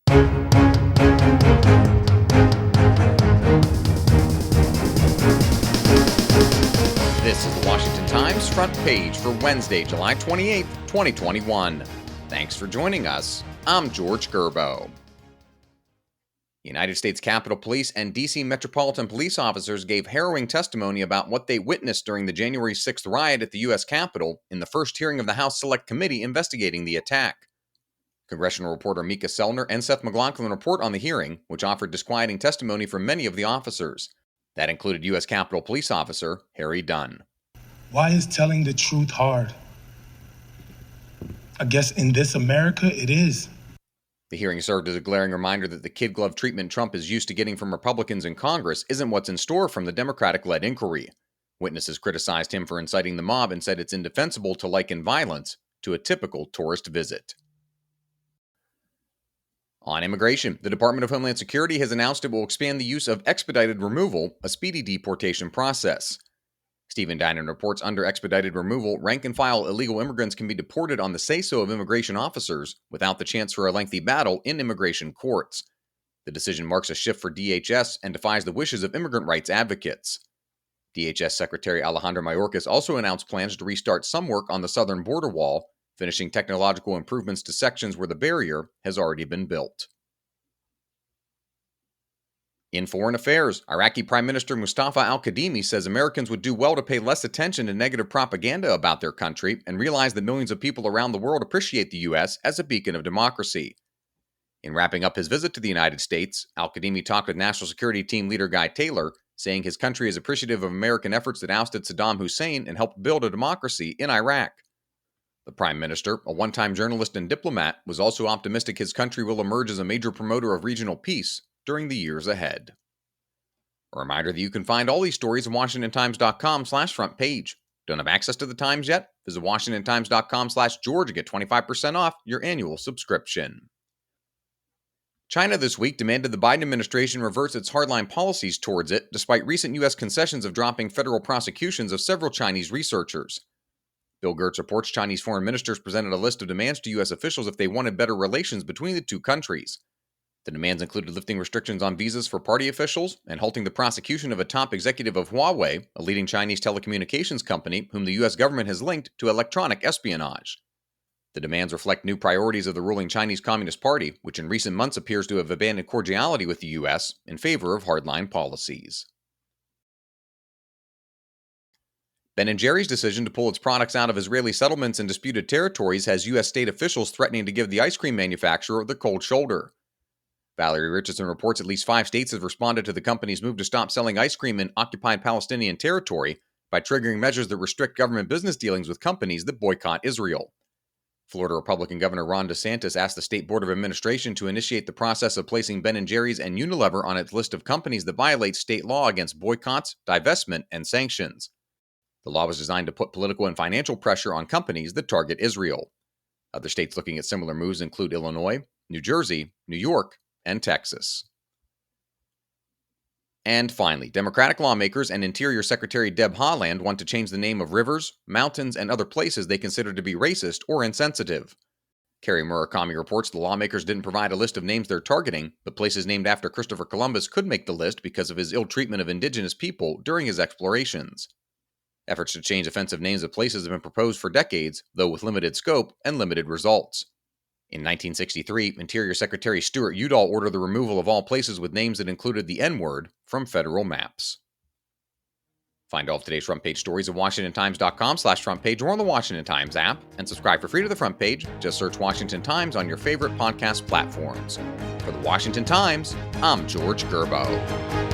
This is the Washington Times front page for Wednesday, July 28, 2021. Thanks for joining us. I'm George Gerbo. United States Capitol Police and D.C. Metropolitan police officers gave harrowing testimony about what they witnessed during the January 6th riot at the U.S. Capitol in the first hearing of the House Select Committee investigating the attack. Congressional reporter Mika Selner and Seth McLaughlin report on the hearing, which offered disquieting testimony from many of the officers. That included U.S. Capitol Police Officer Harry Dunn. Why is telling the truth hard? I guess in this America, it is. The hearing served as a glaring reminder that the kid glove treatment Trump is used to getting from Republicans in Congress isn't what's in store from the Democratic-led inquiry. Witnesses criticized him for inciting the mob and said it's indefensible to liken violence to a typical tourist visit. On immigration, the Department of Homeland Security has announced it will expand the use of expedited removal, a speedy deportation process. Stephen Dinan reports under expedited removal, rank-and-file illegal immigrants can be deported on the say-so of immigration officers without the chance for a lengthy battle in immigration courts. The decision marks a shift for DHS and defies the wishes of immigrant rights advocates. DHS Secretary Alejandro Mayorkas also announced plans to restart some work on the southern border wall, finishing technological improvements to sections where the barrier has already been built. In foreign affairs, Iraqi Prime Minister Mustafa al-Kadhimi says Americans would do well to pay less attention to negative propaganda about their country and realize that millions of people around the world appreciate the U.S. as a beacon of democracy. In wrapping up his visit to the United States, al-Kadhimi talked with National Security Team leader Guy Taylor, saying his country is appreciative of American efforts that ousted Saddam Hussein and helped build a democracy in Iraq. The Prime Minister, a one-time journalist and diplomat, was also optimistic his country will emerge as a major promoter of regional peace during the years ahead. A reminder that you can find all these stories at WashingtonTimes.com/front page. Don't have access to the Times yet? Visit WashingtonTimes.com/George to get 25% off your annual subscription. China this week demanded the Biden administration reverse its hardline policies towards it, despite recent U.S. concessions of dropping federal prosecutions of several Chinese researchers. Bill Gertz reports Chinese foreign ministers presented a list of demands to U.S. officials if they wanted better relations between the two countries. The demands included lifting restrictions on visas for party officials and halting the prosecution of a top executive of Huawei, a leading Chinese telecommunications company whom the U.S. government has linked to electronic espionage. The demands reflect new priorities of the ruling Chinese Communist Party, which in recent months appears to have abandoned cordiality with the U.S. in favor of hardline policies. Ben & Jerry's decision to pull its products out of Israeli settlements and disputed territories has U.S. state officials threatening to give the ice cream manufacturer the cold shoulder. Valerie Richardson reports at least 5 states have responded to the company's move to stop selling ice cream in occupied Palestinian territory by triggering measures that restrict government business dealings with companies that boycott Israel. Florida Republican Governor Ron DeSantis asked the State Board of Administration to initiate the process of placing Ben & Jerry's and Unilever on its list of companies that violate state law against boycotts, divestment, and sanctions. The law was designed to put political and financial pressure on companies that target Israel. Other states looking at similar moves include Illinois, New Jersey, New York, and Texas. And finally, Democratic lawmakers and Interior Secretary Deb Haaland want to change the name of rivers, mountains, and other places they consider to be racist or insensitive. Carrie Murakami reports the lawmakers didn't provide a list of names they're targeting, but places named after Christopher Columbus could make the list because of his ill treatment of indigenous people during his explorations. Efforts to change offensive names of places have been proposed for decades, though with limited scope and limited results. In 1963, Interior Secretary Stuart Udall ordered the removal of all places with names that included the N-word from federal maps. Find all of today's front page stories at WashingtonTimes.com/front page or on the Washington Times app, and subscribe for free to the front page. Just search Washington Times on your favorite podcast platforms. For the Washington Times, I'm George Gerbo.